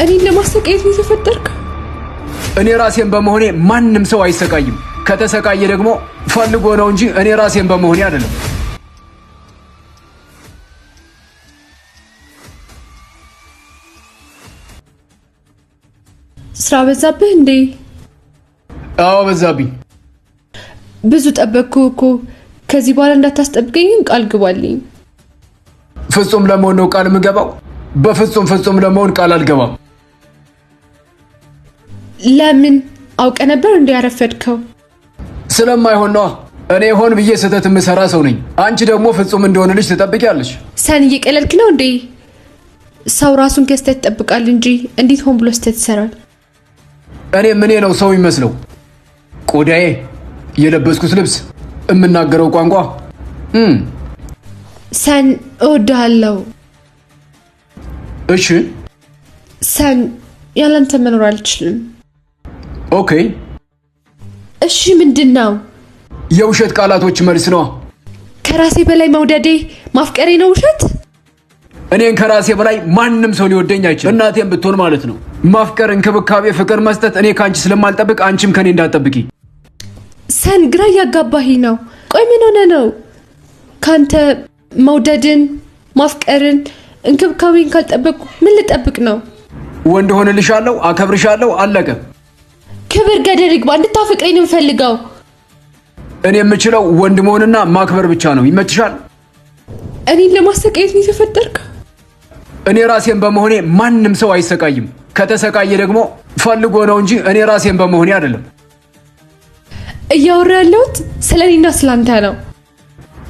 እኔን ለማሰቃየት ነው የተፈጠርከው? እኔ ራሴን በመሆኔ ማንም ሰው አይሰቃይም። ከተሰቃየ ደግሞ ፈልጎ ነው እንጂ እኔ ራሴን በመሆኔ አይደለም። ስራ በዛብህ እንዴ? አዎ በዛብኝ። ብዙ ጠበቅኩ እኮ። ከዚህ በኋላ እንዳታስጠብቀኝ ቃል ግባልኝ። ፍጹም ለመሆን ነው ቃል የምገባው? በፍጹም ለመሆን ቃል አልገባም። ለምን? አውቀ ነበር እንዴ ያረፈድከው? ስለማይሆን ነው። እኔ ሆን ብዬ ስህተት የምሰራ ሰው ነኝ። አንቺ ደግሞ ፍጹም እንደሆነልሽ ትጠብቂያለሽ። ሰን እየቀለልክ ነው እንዴ? ሰው ራሱን ከስተት ይጠብቃል እንጂ እንዴት ሆን ብሎ ስህተት ይሰራል? እኔ ምን ነው ሰው ይመስለው? ቆዳዬ፣ የለበስኩት ልብስ፣ የምናገረው ቋንቋ። ሰን እወድሃለሁ። እሺ ሰን፣ ያላንተ መኖር አልችልም። ኦኬ እሺ ምንድን ነው? የውሸት ቃላቶች መልስ ነው። ከራሴ በላይ መውደዴ ማፍቀሬ ነው ውሸት? እኔን ከራሴ በላይ ማንም ሰው ሊወደኝ አይችልም። እናቴም ብትሆን ማለት ነው። ማፍቀር፣ እንክብካቤ፣ ፍቅር መስጠት እኔ ካንቺ ስለማልጠብቅ አንቺም ከኔ እንዳትጠብቂ። ሰን፣ ግራ እያጋባህ ነው። ቆይ ምን ሆነ ነው? ካንተ መውደድን፣ ማፍቀርን፣ እንክብካቤን ካልጠበቅኩ ምን ልጠብቅ ነው? ወንድ ሆንልሻለሁ፣ አከብርሻለሁ፣ አለቀ። ክብር ገደል ይግባ። እንድታፈቅረኝ ነው የምፈልገው። እኔ የምችለው ወንድ መሆንና ማክበር ብቻ ነው። ይመችሻል? እኔን ለማሰቃየት ነው የተፈጠርከው? እኔ ራሴን በመሆኔ ማንም ሰው አይሰቃይም። ከተሰቃየ ደግሞ ፈልጎ ነው እንጂ እኔ ራሴን በመሆኔ አይደለም። እያወራ ያለሁት ስለ እኔና ስላንተ ነው።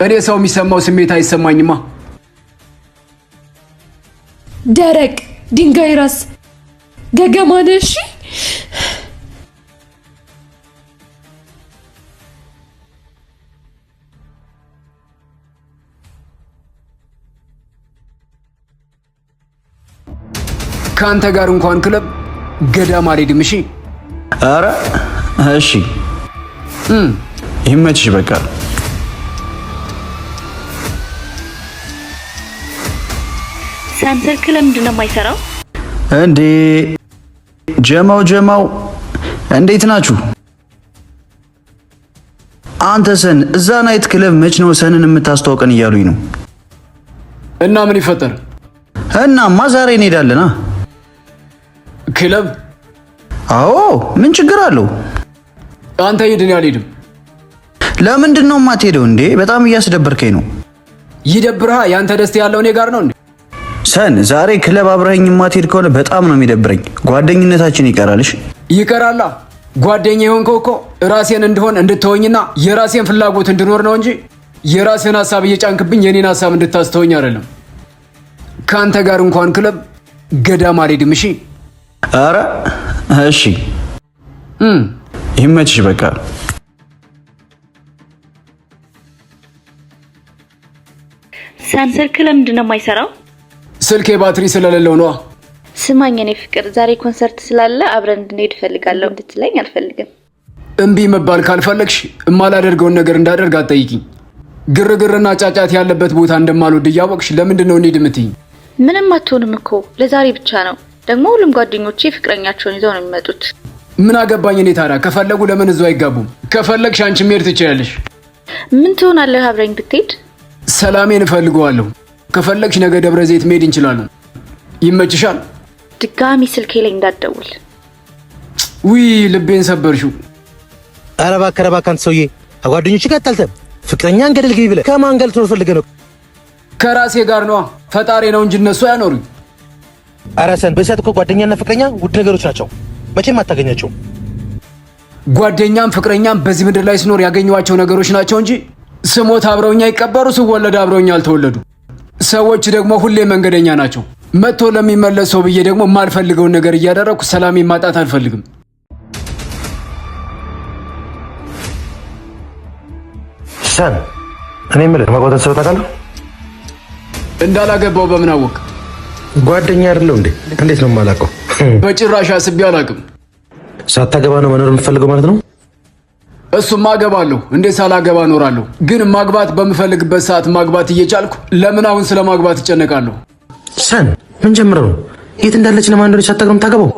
እኔ ሰው የሚሰማው ስሜት አይሰማኝማ። ደረቅ ድንጋይ ራስ ገገማ ነሽ። ካንተ ጋር እንኳን ክለብ ገዳም አልሄድም። እሺ? አረ እሺ ይመችሽ በቃ። ሳንሰርክ ለምንድን ነው የማይሰራው እንዴ? ጀማው እንዴት ናችሁ? አንተ ሰን፣ እዛ ናይት ክለብ መች ነው ሰንን የምታስተዋውቀን እያሉኝ ነው። እና ምን ይፈጠር? እናማ ዛሬ እንሄዳለና ክለብ። አዎ ምን ችግር አለው? አንተ ሂድ፣ እኔ አልሄድም። ለምንድን ነው የማትሄደው እንዴ? በጣም እያስደበርከኝ ነው። ይደብርሃ? ያንተ ደስታ ያለው እኔ ጋር ነው እንዴ? ሰን፣ ዛሬ ክለብ አብረኸኝ የማትሄድ ከሆነ በጣም ነው የሚደብረኝ። ጓደኝነታችን ይቀራልሽ። ይቀራላ። ጓደኛ የሆንከው እኮ ራሴን እንድሆን እንድትወኝና የራሴን ፍላጎት እንድኖር ነው እንጂ የራስህን ሀሳብ እየጫንክብኝ የኔን ሀሳብ እንድታስተወኝ አይደለም። ካንተ ጋር እንኳን ክለብ ገዳም አልሄድም። እሺ? አረ እሺ ይመችሽ በቃ። ሳንሰርክ ለምንድን ነው የማይሰራው? ስልኬ ባትሪ ስለሌለው ነው። ስማኝ የኔ ፍቅር፣ ዛሬ ኮንሰርት ስላለ አብረን እንድንሄድ እፈልጋለሁ እንድትለኝ አልፈልግም። እምቢ መባል ካልፈለግሽ የማላደርገውን ነገር እንዳደርግ አትጠይቂኝ። ግርግርና ጫጫት ያለበት ቦታ እንደማልወድ እያወቅሽ ለምንድን ነው እንሂድ የምትይኝ? ምንም አትሆንም እኮ ለዛሬ ብቻ ነው። ደግሞ ሁሉም ጓደኞቼ ፍቅረኛቸውን ይዘው ነው የሚመጡት። ምን አገባኝ እኔ ታዲያ? ከፈለጉ ለምን እዛው አይጋቡም? ከፈለግሽ አንቺ መሄድ ትችያለሽ። ምን ትሆናለህ አብረኝ ብትሄድ? ሰላሜን እፈልገዋለሁ። ከፈለግሽ ነገ ደብረ ዘይት መሄድ እንችላለን። ይመችሻል? ድጋሚ ስልኬ ላይ እንዳትደውል። ውይ ልቤን ሰበርሽው። ኧረ እባክህ አንተ ሰውዬ፣ ከጓደኞችህ ጋር ተጣልተህ ፍቅረኛን ገደል ግቢ ብለህ ከማን ጋር ልትኖር ፈልገህ ነው? ከራሴ ጋር ነዋ። ፈጣሪ ነው እንጂ እነሱ አያኖሩኝ። ኧረ ሰን፣ በሰዓት እኮ ጓደኛና ፍቅረኛ ውድ ነገሮች ናቸው። መቼም አታገኛቸውም። ጓደኛም ፍቅረኛም በዚህ ምድር ላይ ሲኖር ያገኘዋቸው ነገሮች ናቸው እንጂ ስሞት አብረውኛ ይቀበሩ፣ ስወለድ አብረውኛ አልተወለዱ። ሰዎች ደግሞ ሁሌ መንገደኛ ናቸው። መጥቶ ለሚመለስ ሰው ብዬ ደግሞ የማልፈልገውን ነገር እያደረኩ ሰላሜን ማጣት አልፈልግም። ሰን፣ እኔ የምልህ ማግባትን ሰው ታውቃለህ? እንዳላገባው በምን አወቅ? ጓደኛ አይደለው እንዴ? እንዴት ነው የማላውቀው? በጭራሽ አስቤ አላውቅም። ሳታገባ ነው መኖር የምፈልገው ማለት ነው? እሱማ አገባለሁ። እንዴት ሳላገባ እኖራለሁ? ግን ማግባት በምፈልግበት ሰዓት ማግባት እየቻልኩ ለምን አሁን ስለ ማግባት እጨነቃለሁ? ሰን፣ ምን ጀምረህ ነው? የት እንዳለች ለማን እንደሆነች ሳታውቅም ታገባው?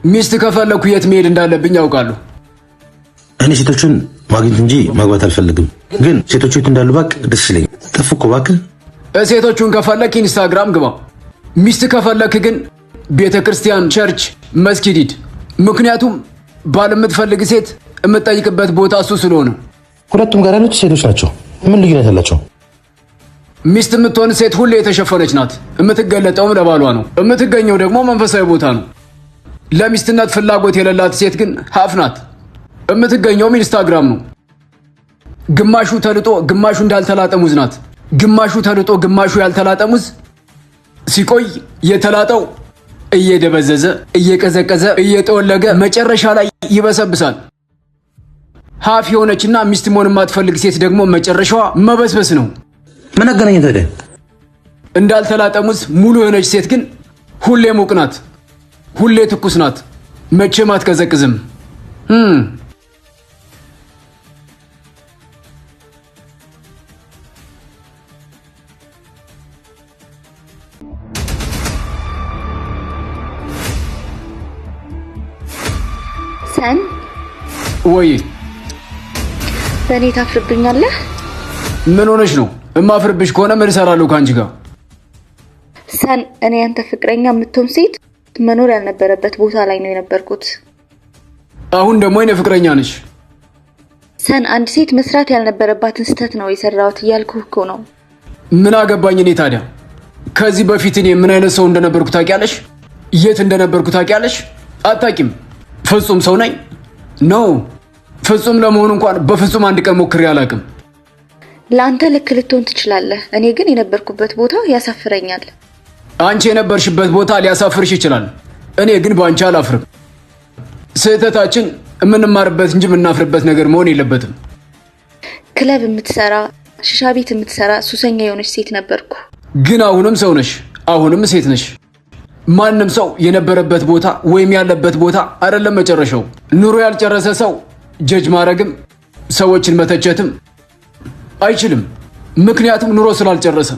ሚስት ከፈለኩ የት መሄድ እንዳለብኝ ያውቃለሁ። እኔ ሴቶቹን ማግኘት እንጂ ማግባት አልፈልግም። ግን ሴቶቹ የት እንዳሉ ባክ ደስ ይለኝ። ጠፉ እኮ ባክ። ሴቶቹን ከፈለክ ኢንስታግራም ግባ። ሚስት ከፈለክ ግን ቤተ ክርስቲያን፣ ቸርች፣ መስጊድ ሂድ። ምክንያቱም ባል የምትፈልግ ሴት የምትጠይቅበት ቦታ እሱ ስለሆነ። ሁለቱም ጋር ያሉት ሴቶች ናቸው። ምን ልዩነት አላቸው? ሚስት የምትሆን ሴት ሁሌ የተሸፈነች ናት። የምትገለጠውም ለባሏ ነው። የምትገኘው ደግሞ መንፈሳዊ ቦታ ነው። ለሚስትነት ፍላጎት የሌላት ሴት ግን ሀፍ ናት። የምትገኘውም ኢንስታግራም ነው። ግማሹ ተልጦ ግማሹ እንዳልተላጠ ሙዝ ናት። ግማሹ ተልጦ ግማሹ ያልተላጠ ሙዝ ሲቆይ የተላጠው እየደበዘዘ እየቀዘቀዘ እየጠወለገ መጨረሻ ላይ ይበሰብሳል። ሀፍ የሆነችና ሚስት መሆን የማትፈልግ ሴት ደግሞ መጨረሻዋ መበስበስ ነው። ምን አገናኘን ታዲያ? እንዳልተላጠ ሙዝ ሙሉ የሆነች ሴት ግን ሁሌ ሙቅ ናት፣ ሁሌ ትኩስ ናት፣ መቼም አትቀዘቅዝም። ሰን ወይ በእኔ ታፍርብኛለህ? ምን ሆነሽ ነው? እማፍርብሽ ከሆነ ምን እሰራለሁ ከአንቺ ጋር? ሰን እኔ ያንተ ፍቅረኛ የምትሆን ሴት መኖር ያልነበረበት ቦታ ላይ ነው የነበርኩት። አሁን ደግሞ የኔ ፍቅረኛ ነሽ። ሰን አንድ ሴት መስራት ያልነበረባትን ስህተት ነው የሰራሁት እያልኩህ እኮ ነው። ምን አገባኝ እኔ ታዲያ? ከዚህ በፊት እኔ ምን አይነት ሰው እንደነበርኩ ታውቂያለሽ? የት እንደነበርኩ ታውቂያለሽ? አታውቂም። ፍጹም ሰው ነኝ ነው። ፍጹም ለመሆን እንኳን በፍጹም አንድ ቀን ሞክሬ አላውቅም። ለአንተ ልክ ልትሆን ትችላለህ። እኔ ግን የነበርኩበት ቦታ ያሳፍረኛል። አንቺ የነበርሽበት ቦታ ሊያሳፍርሽ ይችላል። እኔ ግን በአንቺ አላፍርም። ስህተታችን የምንማርበት እንጂ የምናፍርበት ነገር መሆን የለበትም። ክለብ የምትሰራ ሽሻ ቤት የምትሰራ ሱሰኛ የሆነች ሴት ነበርኩ። ግን አሁንም ሰው ነሽ፣ አሁንም ሴት ነሽ። ማንም ሰው የነበረበት ቦታ ወይም ያለበት ቦታ አይደለም መጨረሻው። ኑሮ ያልጨረሰ ሰው ጀጅ ማድረግም ሰዎችን መተቸትም አይችልም። ምክንያቱም ኑሮ ስላልጨረሰ።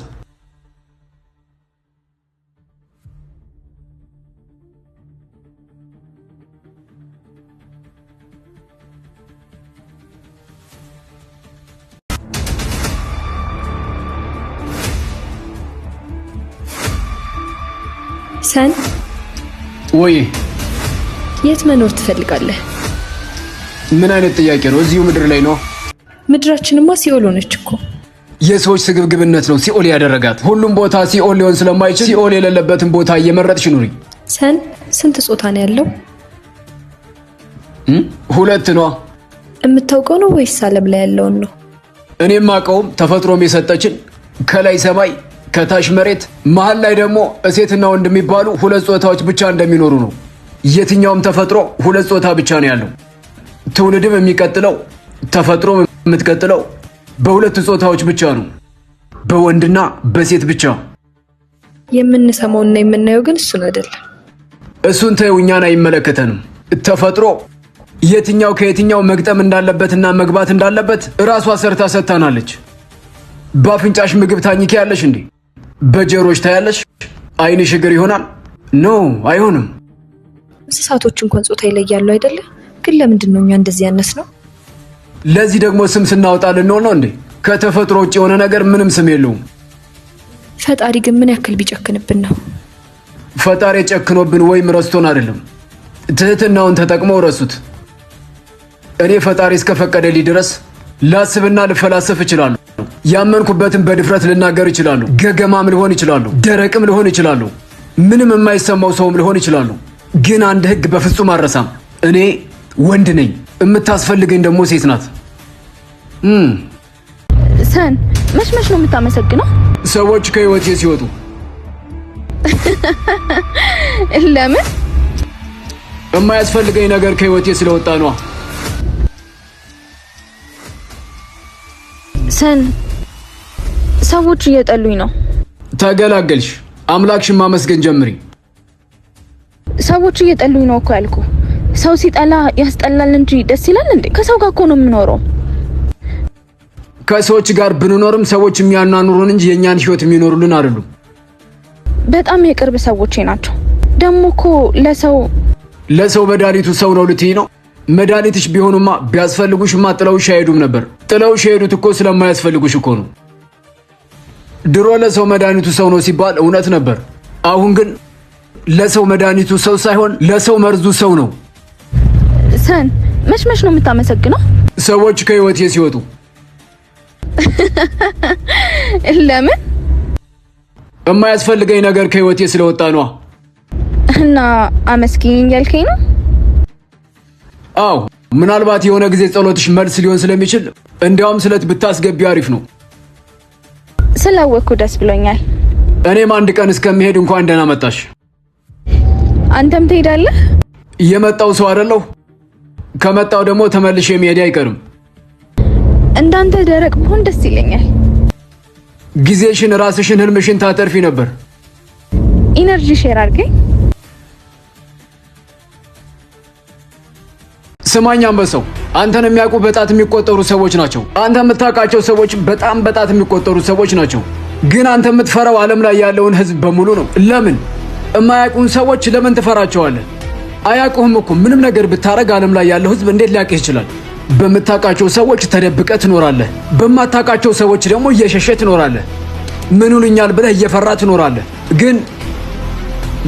ሰን ወይ የት መኖር ትፈልጋለህ? ምን አይነት ጥያቄ ነው? እዚሁ ምድር ላይ ነው። ምድራችንማ ሲኦል ሆነች እኮ። የሰዎች ስግብግብነት ነው ሲኦል ያደረጋት። ሁሉም ቦታ ሲኦል ሊሆን ስለማይችል ሲኦል የሌለበትን ቦታ እየመረጥሽ ኑሪ። ሰን ስንት ጾታ ነው ያለው? ሁለት ነው። የምታውቀው ነው ወይስ ዓለም ላይ ያለውን ነው? እኔም አውቀውም ተፈጥሮም የሰጠችን ከላይ ሰማይ ከታች መሬት መሃል ላይ ደግሞ ሴትና ወንድ የሚባሉ ሁለት ጾታዎች ብቻ እንደሚኖሩ ነው። የትኛውም ተፈጥሮ ሁለት ጾታ ብቻ ነው ያለው። ትውልድም የሚቀጥለው ተፈጥሮ የምትቀጥለው በሁለት ጾታዎች ብቻ ነው፣ በወንድና በሴት ብቻ። የምንሰማውና የምናየው ግን እሱን አይደለም። እሱን ተይው፣ እኛን አይመለከተንም። ተፈጥሮ የትኛው ከየትኛው መግጠም እንዳለበትና መግባት እንዳለበት እራሷ ሰርታ ሰጥታናለች። በአፍንጫሽ ምግብ ታኝኪ ያለሽ እንዴ? በጀሮች ታያለሽ? አይንሽ እግር ይሆናል? ኖ አይሆንም። እንስሳቶች እንኳን ጾታ ይለያሉ አይደለ? ግን ለምንድን ነው እኛ እንደዚህ ያነስ ነው? ለዚህ ደግሞ ስም ስናወጣ ልንሆን ነው እንዴ? ከተፈጥሮ ውጭ የሆነ ነገር ምንም ስም የለውም። ፈጣሪ ግን ምን ያክል ቢጨክንብን ነው? ፈጣሪ ጨክኖብን ወይም ረስቶን አይደለም፣ ትህትናውን ተጠቅመው ረሱት። እኔ ፈጣሪ እስከፈቀደልኝ ድረስ ላስብና ልፈላሰፍ እችላለሁ። ያመንኩበትን በድፍረት ልናገር እችላለሁ። ገገማም ልሆን እችላለሁ፣ ደረቅም ልሆን እችላለሁ፣ ምንም የማይሰማው ሰውም ልሆን እችላለሁ። ግን አንድ ህግ በፍጹም አረሳም። እኔ ወንድ ነኝ፣ የምታስፈልገኝ ደግሞ ሴት ናት። ሰን መች ነው የምታመሰግነው? ሰዎች ከህይወቴ ሲወጡ። ለምን? የማያስፈልገኝ ነገር ከህይወቴ ስለወጣ ነው። ሰን ሰዎች እየጠሉኝ ነው። ተገላገልሽ። አምላክሽን ማመስገን ጀምሪ። ሰዎች እየጠሉኝ ነው እኮ ያልኩ። ሰው ሲጠላ ያስጠላል እንጂ ደስ ይላል እንዴ? ከሰው ጋር እኮ ነው የምኖረው። ከሰዎች ጋር ብንኖርም ሰዎች የሚያናኑሩን እንጂ የኛን ህይወት የሚኖሩልን አይደሉም። በጣም የቅርብ ሰዎቼ ናቸው። ደግሞ እኮ ለሰው መድኃኒቱ ሰው ነው ልትይ ነው? መድኃኒትሽ ቢሆኑማ ቢያስፈልጉሽማ ጥለውሽ አይሄዱም ነበር። ጥለውሽ የሄዱት እኮ ስለማያስፈልጉሽ እኮ ነው። ድሮ ለሰው መድኃኒቱ ሰው ነው ሲባል እውነት ነበር። አሁን ግን ለሰው መድኃኒቱ ሰው ሳይሆን ለሰው መርዙ ሰው ነው። ሰን መች ነው የምታመሰግነው? ሰዎች ከህይወቴ ሲወጡ። ለምን? የማያስፈልገኝ ነገር ከህይወቴ ስለወጣ ነው። እና አመስግኝ ያልከኝ ነው? አዎ፣ ምናልባት የሆነ ጊዜ ጸሎትሽ መልስ ሊሆን ስለሚችል እንዲያውም ስለት ብታስገቢ አሪፍ ነው። ስላወቅኩ ደስ ብሎኛል። እኔም አንድ ቀን እስከምሄድ እንኳን ደህና መጣሽ። አንተም ትሄዳለህ? የመጣው ሰው አይደለሁ። ከመጣው ደግሞ ተመልሼ መሄድ አይቀርም። እንዳንተ ደረቅ ብሆን ደስ ይለኛል። ጊዜሽን፣ ራስሽን፣ ህልምሽን ታተርፊ ነበር። ኢነርጂ ሼር አድርገኝ። ስማኝ አንበሳው፣ አንተን የሚያውቁ በጣት የሚቆጠሩ ሰዎች ናቸው። አንተ የምታውቃቸው ሰዎች በጣም በጣት የሚቆጠሩ ሰዎች ናቸው። ግን አንተ የምትፈራው ዓለም ላይ ያለውን ህዝብ በሙሉ ነው። ለምን? የማያውቁን ሰዎች ለምን ትፈራቸዋለህ? አያውቁህም እኮ። ምንም ነገር ብታረግ ዓለም ላይ ያለው ህዝብ እንዴት ሊያውቅህ ይችላል? በምታውቃቸው ሰዎች ተደብቀህ ትኖራለህ። በማታውቃቸው ሰዎች ደግሞ እየሸሸህ ትኖራለህ። ምን ይሉኛል ብለህ እየፈራ ትኖራለህ። ግን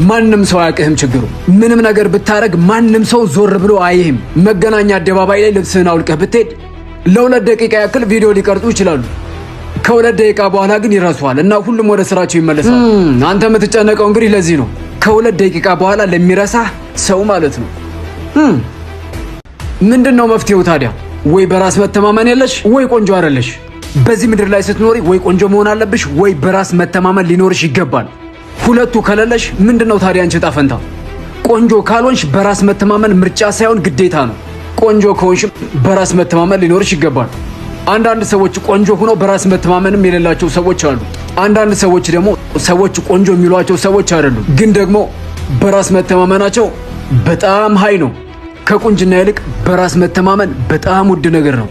ማንም ሰው አያውቅህም። ችግሩ ምንም ነገር ብታረግ ማንም ሰው ዞር ብሎ አይህም። መገናኛ አደባባይ ላይ ልብስህን አውልቀህ ብትሄድ ለ2 ደቂቃ ያክል ቪዲዮ ሊቀርጹ ይችላሉ። ከ2 ደቂቃ በኋላ ግን ይረሱሃል እና ሁሉም ወደ ስራቸው ይመለሳሉ። አንተ የምትጨነቀው እንግዲህ ለዚህ ነው። ከ2 ደቂቃ በኋላ ለሚረሳህ ሰው ማለት ነው። ምንድነው መፍትሄው ታዲያ? ወይ በራስ መተማመን የለሽ ወይ ቆንጆ አይደለሽ። በዚህ ምድር ላይ ስትኖሪ ወይ ቆንጆ መሆን አለብሽ ወይ በራስ መተማመን ሊኖርሽ ይገባል። ሁለቱ ከሌለሽ ምንድነው ታዲያ አንቺ ዕጣ ፈንታ? ቆንጆ ካልሆንሽ በራስ መተማመን ምርጫ ሳይሆን ግዴታ ነው። ቆንጆ ከሆንሽ በራስ መተማመን ሊኖርሽ ይገባል። አንዳንድ ሰዎች ቆንጆ ሆነው በራስ መተማመንም የሌላቸው ሰዎች አሉ። አንዳንድ ሰዎች ደግሞ ሰዎች ቆንጆ የሚሏቸው ሰዎች አይደሉም፣ ግን ደግሞ በራስ መተማመናቸው በጣም ሃይ ነው። ከቁንጅና ይልቅ በራስ መተማመን በጣም ውድ ነገር ነው።